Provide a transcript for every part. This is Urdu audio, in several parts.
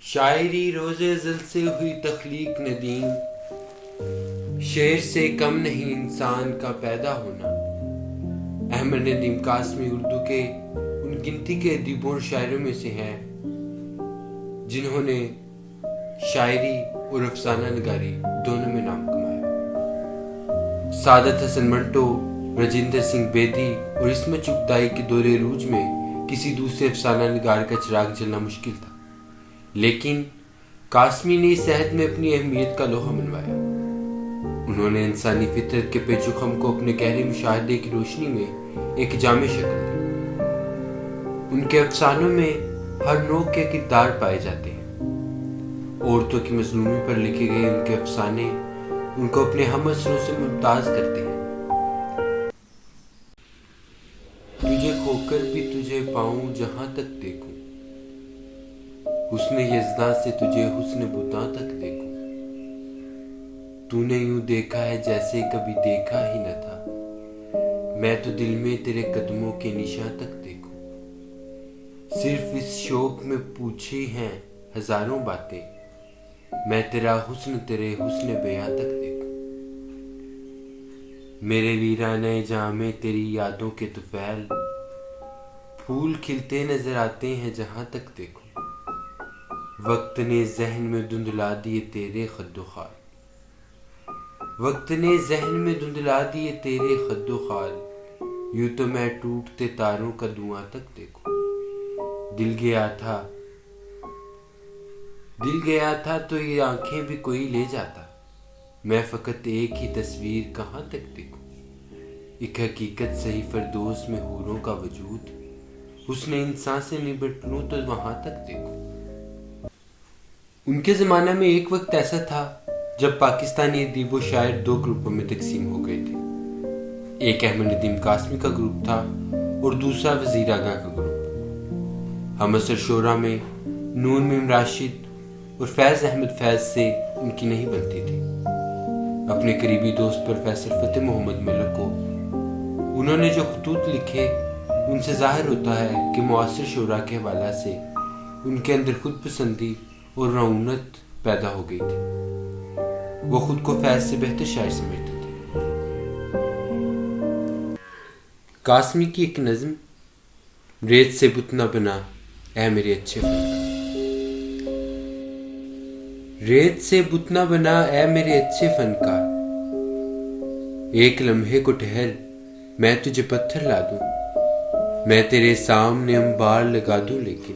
شاعری روز ازل سے ہوئی تخلیق ندیم، شعر سے کم نہیں انسان کا پیدا ہونا۔ احمد ندیم قاسمی اردو کے ان گنتی کے ادیبوں اور شاعروں میں سے ہیں جنہوں نے شاعری اور افسانہ نگاری دونوں میں نام کمایا۔ سعادت حسن منٹو، راجندر سنگھ بیدی اور عصمت چغتائی کے دور عروج میں کسی دوسرے افسانہ نگار کا چراغ جلنا مشکل تھا، لیکن قاسمی نے اس عہد میں اپنی اہمیت کا لوہا منوایا۔ انہوں نے انسانی فطرت کے پیچ و خم کو اپنے گہرے مشاہدے کی روشنی میں ایک جامع شکل دی۔ ان کے افسانوں میں ہر نوع کے کردار پائے جاتے ہیں۔ عورتوں کی مظلومی پر لکھے گئے ان کے افسانے ان کو اپنے ہم عصروں سے ممتاز کرتے ہیں۔ تجھے کھو کر بھی تجھے پاؤں جہاں تک دیکھوں، حسن یزداں سے تجھے حسن بتاں تک دیکھوں، تو نے یوں دیکھا ہے جیسے کبھی دیکھا ہی نہ تھا، میں تو دل میں تیرے قدموں کے نشاں تک دیکھوں، صرف اس شوق میں پوچھی ہیں ہزاروں باتیں، میں تیرا حسن تیرے حسن بیاں تک دیکھوں، میرے ویرانے جہاں میں تیری یادوں کے طفیل، پھول کھلتے نظر آتے ہیں جہاں تک دیکھوں، وقت نے ذہن میں دھندلا دیے تیرے خد و خال، وقت نے ذہن میں دھندلا دیے تیرے خد و خال، یوں تو میں ٹوٹتے تاروں کا دھواں تک دیکھوں، دل گیا تھا تو یہ آنکھیں بھی کوئی لے جاتا، میں فقط ایک ہی تصویر کہاں تک دیکھوں، ایک حقیقت صحیح فردوس میں حوروں کا وجود، حسن انسان سے نبٹ لوں تو وہاں تک دیکھوں۔ ان کے زمانہ میں ایک وقت ایسا تھا جب پاکستانی ادیب و شاعر دو گروپوں میں تقسیم ہو گئے تھے، ایک احمد ندیم قاسمی کا گروپ تھا اور دوسرا وزیر آغا کا گروپ۔ ہم عصر شعراء میں نون میم راشد اور فیض احمد فیض سے ان کی نہیں بنتی تھی۔ اپنے قریبی دوست پروفیسر فتح محمد ملک کو انہوں نے جو خطوط لکھے ان سے ظاہر ہوتا ہے کہ معاصر شعراء کے حوالہ سے ان کے اندر خود پسندی اور رعونت پیدا ہو گئی تھی۔ وہ خود کو فیض سے بہتر شاعر سمجھتے تھے۔ قاسمی کی ایک نظم ریت سے بت نہ بنا اے میرے اچھے فنکار، ریت سے بت نہ بنا اے میرے اچھے فنکار، ایک لمحے کو ٹھہر میں تجھے پتھر لا دوں، میں تیرے سامنے انبار لگا دوں، لیکن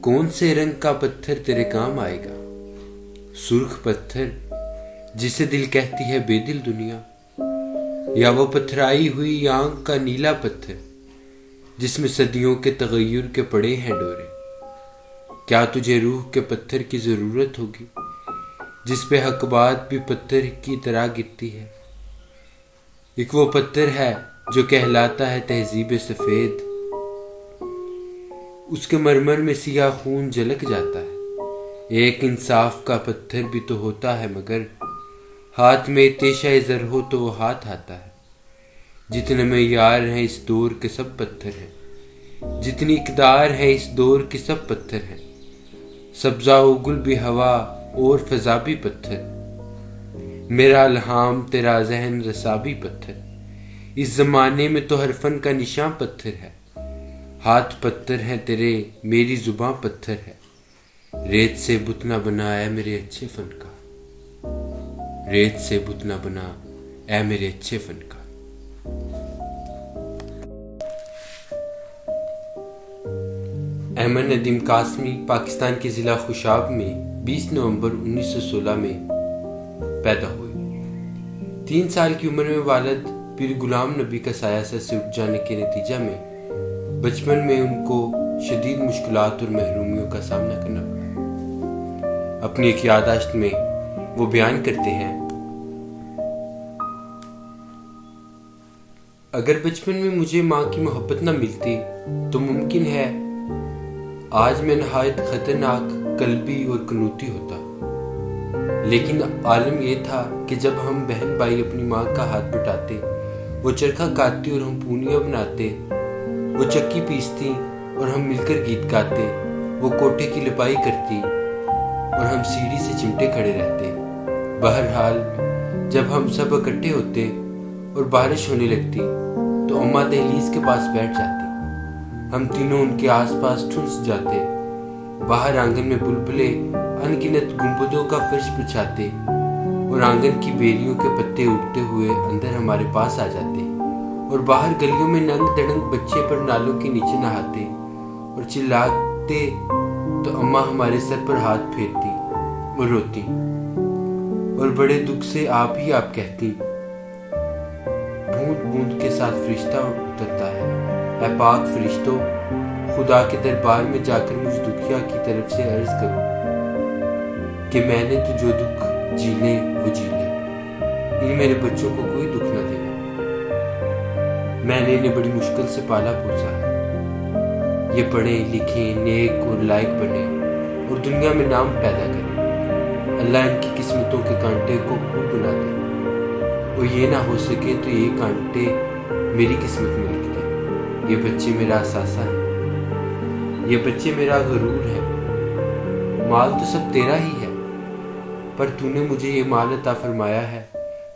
کون سے رنگ کا پتھر تیرے کام آئے گا؟ سرخ پتھر جسے دل کہتی ہے بے دل دنیا، یا وہ پتھرائی ہوئی آنکھ کا نیلا پتھر جس میں صدیوں کے تغیر کے پڑے ہیں ڈورے؟ کیا تجھے روح کے پتھر کی ضرورت ہوگی جس پہ حق بات بھی پتھر کی طرح گرتی ہے؟ ایک وہ پتھر ہے جو کہلاتا ہے تہذیب سفید، اس کے مرمر میں سیاہ خون جھلک جاتا ہے۔ ایک انصاف کا پتھر بھی تو ہوتا ہے، مگر ہاتھ میں تیشہ زر ہو تو وہ ہاتھ آتا ہے۔ جتنے معیار ہیں اس دور کے سب پتھر ہیں، جتنی اقدار ہے اس دور کے سب پتھر ہیں، سبزہ و گل بھی ہوا اور فضا بھی پتھر، میرا الہام تیرا ذہن رسا بھی پتھر، اس زمانے میں تو ہر فن کا نشاں پتھر ہے، ہاتھ پتھر ہیں تیرے میری زباں پتھر ہے، ریت سے بت نہ بنا اے میرے اچھے فنکار، ریت سے بت نہ بنا اے میرے اچھے فنکار۔ احمد ندیم قاسمی پاکستان کے ضلع خوشاب میں 20 نومبر 1916 میں پیدا ہوئے۔ 3 سال کی عمر میں والد پیر غلام نبی کا سایہ سر سے اٹھ جانے کے نتیجہ میں بچپن میں ان کو شدید مشکلات اور محرومیوں کا سامنا کرنا پڑا۔ اپنی ایک یادداشت میں وہ بیان کرتے ہیں، اگر بچپن میں مجھے ماں کی محبت نہ ملتی تو ممکن ہے آج میں نہایت خطرناک قلبی اور قنوتی ہوتا، لیکن عالم یہ تھا کہ جب ہم بہن بھائی اپنی ماں کا ہاتھ بٹاتے، وہ چرخہ کاٹتی اور ہم پونیاں بناتے، وہ چکی پیستی اور ہم مل کر گیت گاتے، وہ کوٹھے کی لپائی کرتی اور ہم سیڑھی سے چمٹے کھڑے رہتے۔ بہرحال جب ہم سب اکٹھے ہوتے اور بارش ہونے لگتی تو اماں دہلیز کے پاس بیٹھ جاتی۔ ہم تینوں ان کے آس پاس ٹھنس جاتے۔ باہر آنگن میں بلبلے انگنت گنبدوں کا فرش بچھاتے اور آنگن کی بیریوں کے پتے اڑتے ہوئے اندر ہمارے پاس آ جاتے، اور باہر گلیوں میں ننگ دڑنگ بچے پر نالوں کے نیچے نہاتے اور چلاتے تو اماں ہمارے سر پر ہاتھ پھیرتی اور روتی اور بڑے دکھ سے آپ ہی آپ کہتی، بوند بوند کے ساتھ فرشتہ اترتا ہے۔ اے پاک فرشتوں، خدا کے دربار میں جا کر مجھ دکھیا کی طرف سے عرض کرو کہ میں نے تو جو دکھ جینے وہ جی لے، ان میرے بچوں کو کوئی دکھ نہ دینا۔ میں نے انہیں بڑی مشکل سے پالا پوسا ہے، یہ پڑھیں لکھیں نیک اور لائق بنے اور دنیا میں نام پیدا کریں۔ اللہ ان کی قسمتوں کے کانٹے کو پھول بنا دے اور یہ نہ ہو سکے تو یہ کانٹے میری قسمت میں لکھ دے۔ یہ بچے میرا اثاثہ ہے، یہ بچے میرا غرور ہے۔ مال تو سب تیرا ہی ہے، پر تو نے مجھے یہ مال عطا فرمایا ہے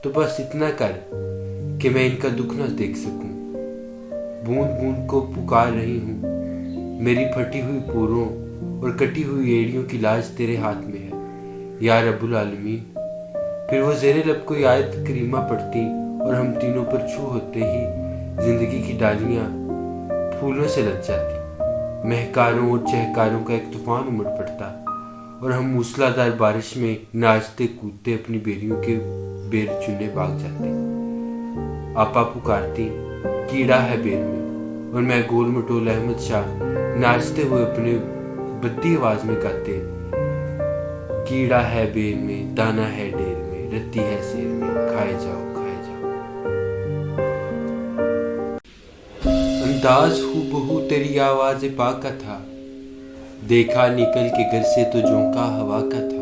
تو بس اتنا کر کہ میں ان کا دکھ نہ دیکھ سکوں۔ بوند بوند کو پکار رہی ہوں، میری پھٹی ہوئی پوروں اور کٹی ہوئی ایڑیوں کی لاج تیرے ہاتھ میں ہے یا رب العالمین۔ پھر وہ زیر لب کوئی آیت کریمہ پڑھتی اور ہم تینوں پر چھو ہوتے ہی زندگی کی ڈالیاں پھولوں سے لگ جاتی، مہکاروں اور چہکاروں کا ایک طوفان امڑ پڑتا اور ہم موسلادھار بارش میں ناچتے کودتے اپنی بیریوں کے بیر چننے بھاگ جاتے۔ آپا پکارتی، کیڑا ہے بیر میں، اور میں گول مٹول احمد شاہ ناچتے ہوئے اپنے بدی آواز میں گاتے، کیڑا ہے بیر میں، دانا ہے ڈیر میں، رتی ہے سیر میں، کھائے جاؤ کھائے جاؤ۔ انداز ہو بہو تیری آواز پاک کا تھا، دیکھا نکل کے گھر سے تو جھونکا ہوا کا تھا۔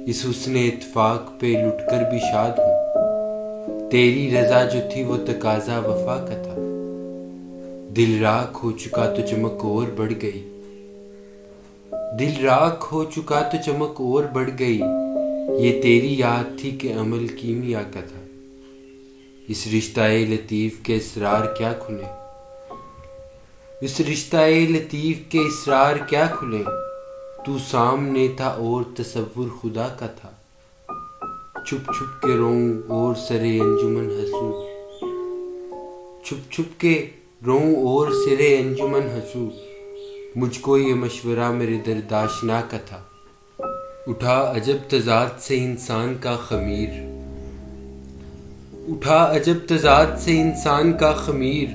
اس حسن اتفاق پہ لٹ کر بھی شاد ہوں، تیری رضا جو تھی وہ تقاضا وفا کا تھا۔ دل راکھ ہو چکا تو چمک اور بڑھ گئی، دل راکھ ہو چکا تو چمک اور بڑھ گئی، یہ تیری یاد تھی کہ عمل کیمیا کا تھا۔ اس رشتہ لطیف کے اسرار کیا کھلے، اس رشتہ لطیف کے اسرار کیا کھلے، تو سامنے تھا اور تصور خدا کا تھا۔ چھپ چھپ کے روں اور سرے انجمن ہنسوں، چھپ چھپ کے روں اور سرے انجمن ہنسوں، مجھ کو یہ مشورہ میرے درد آشنا کا تھا۔ اٹھا عجب تضاد سے انسان کا خمیر، اٹھا عجب تضاد سے انسان کا خمیر،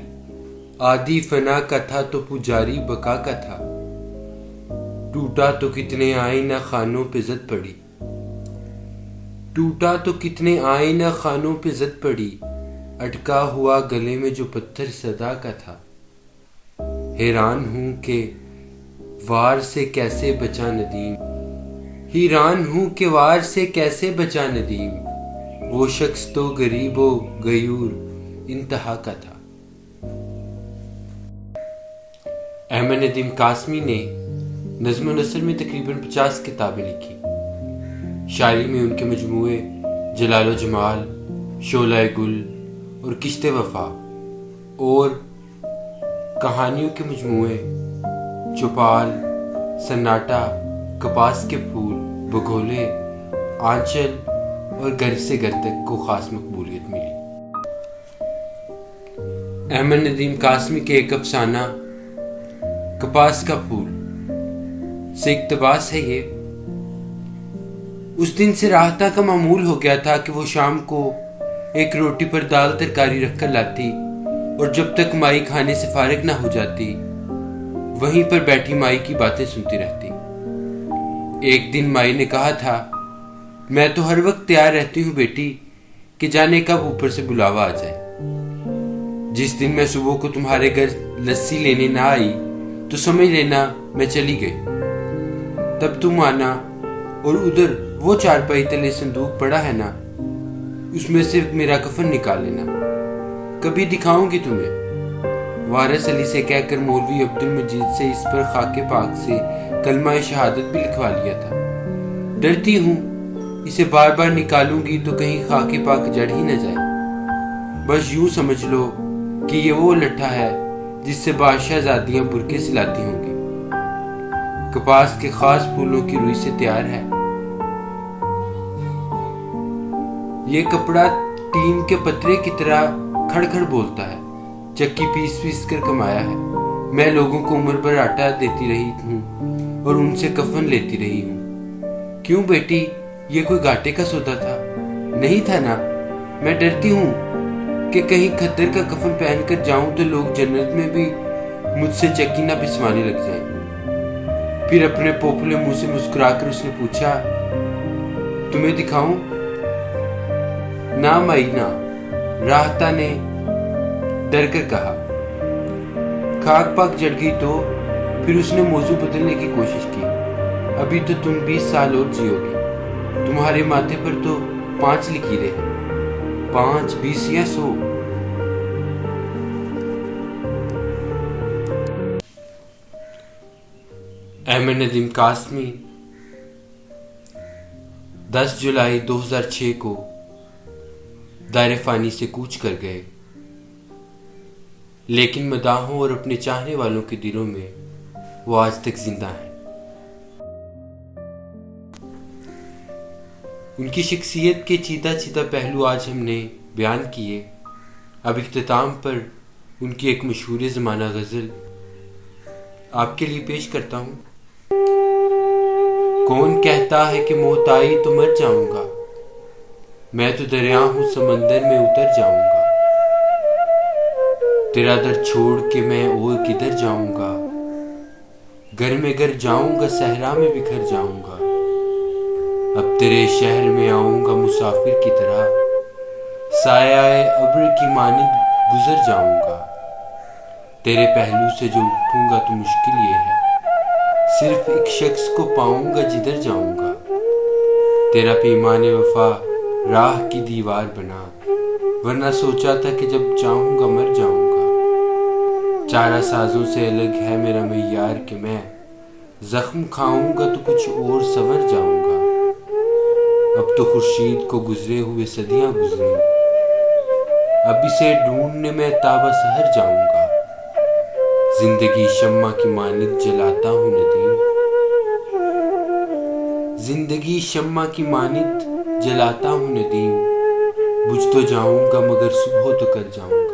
آدھی فنا کا تھا تو پجاری بقا کا تھا۔ ٹوٹا تو کتنے آئینہ خانوں پہ زد پڑی، ٹوٹا تو کتنے آئینہ خانوں پہ زد پڑی، اٹکا ہوا گلے میں جو پتھر صدا کا تھا۔ حیران ہوں کہ وار سے کیسے بچا ندیم، حیران ہوں کہ وار سے کیسے بچا ندیم، وہ شخص تو غریب و غیور انتہا کا تھا۔ احمد ندیم قاسمی نے نظم و نثر میں تقریباً 50 کتابیں لکھی۔ شاعری میں ان کے مجموعے جلال و جمال، شعلہ گل اور کشت وفا، اور کہانیوں کے مجموعے چوپال، سناٹا، کپاس کے پھول، بگولے، آنچل اور گھر سے گھر تک کو خاص مقبولیت ملی۔ احمد ندیم قاسمی کے ایک افسانہ کپاس کا پھول سے اقتباس ہے یہ۔ اس دن سے راحتہ کا معمول ہو گیا تھا کہ وہ شام کو ایک روٹی پر دال ترکاری رکھ کر لاتی اور جب تک مائی کھانے سے فارغ نہ ہو جاتی وہیں پر بیٹھی مائی کی باتیں سنتی رہتی۔ ایک دن مائی نے کہا تھا، میں تو ہر وقت تیار رہتی ہوں بیٹی کہ جانے کب اوپر سے بلاوا آ جائے۔ جس دن میں صبح کو تمہارے گھر لسی لینے نہ آئی تو سمجھ لینا میں چلی گئی۔ تب تم آنا اور ادھر وہ چارپائی تلے صندوق پڑا ہے نا، اس میں سے میرا کفن نکال لینا، کبھی دکھاؤں گی تمہیں۔ وارث علی سے کہہ کر مولوی عبد المجید سے اس پر خاک پاک سے کلمہ شہادت بھی لکھوا لیا تھا۔ ڈرتی ہوں اسے بار بار نکالوں گی تو کہیں خاک پاک جڑ ہی نہ جائے۔ بس یوں سمجھ لو کہ یہ وہ لٹھا ہے جس سے بادشاہ زادیاں برقعے سلاتی ہوں گی۔ کپاس کے خاص پھولوں کی روئی سے تیار ہے۔ یہ کپڑا ٹین کے پترے کی طرح کھڑ کھڑ بولتا ہے۔ چکی پیس پیس کر کمایا ہے۔ میں لوگوں کو عمر بھر آٹا دیتی رہی ہوں اور ان سے کفن لیتی رہی ہوں۔ کیوں بیٹی، یہ کوئی گھاٹے کا سودا تھا؟ نہیں تھا نا۔ میں ڈرتی ہوں کہ کہیں کھدر کا کفن پہن کر جاؤں تو لوگ جنت میں بھی مجھ سے چکی نہ پسوانے لگ جائیں۔ پھر اپنے پوپلے منہ سے مسکرا کر اس نے پوچھا، تمہیں دکھاؤں؟ نہ مائنا، راہتا نے ڈر کر کہا۔ خاک پاک جڑ گئی تو؟ پھر اس نے موضوع بدلنے کی کوشش کی۔ ابھی تو تم 20 سال اور جیو گی۔ تمہارے ماتھے پر تو 5 لکیریں ہیں۔ 5، 20 یا 100؟ احمد ندیم قاسمی 10 جولائی 2006 کو دار فانی سے کوچ کر گئے، لیکن مداحوں اور اپنے چاہنے والوں کے دلوں میں وہ آج تک زندہ ہیں۔ ان کی شخصیت کے چیدہ چیدہ پہلو آج ہم نے بیان کیے۔ اب اختتام پر ان کی ایک مشہور زمانہ غزل آپ کے لیے پیش کرتا ہوں۔ کون کہتا ہے کہ موت آئی تو مر جاؤں گا، میں تو دریا ہوں سمندر میں اتر جاؤں گا، تیرا در چھوڑ کے میں اور کدھر جاؤں گا، گھر میں گھر جاؤں گا صحرا میں بکھر جاؤں گا، اب تیرے شہر میں آؤں گا مسافر کی طرح، سایہ ابر کی مانند گزر جاؤں گا، تیرے پہلو سے جو اٹھوں گا تو مشکل یہ ہے، صرف ایک شخص کو پاؤں گا جدھر جاؤں گا، تیرا پیمان وفا راہ کی دیوار بنا، ورنہ سوچا تھا کہ جب چاہوں گا مر جاؤں گا، چارہ سازوں سے الگ ہے میرا معیار کہ میں زخم کھاؤں گا تو کچھ اور سنور جاؤں گا، اب تو خورشید کو گزرے ہوئے صدیاں گزری، اب اسے ڈھونڈنے میں تابہ سحر جاؤں گا، زندگی شمع کی مانند جلاتا ہوں ندیم، زندگی شمع کی مانند جلاتا ہوں ندیم، بجھ تو جاؤں گا مگر صبح تو کر جاؤں گا۔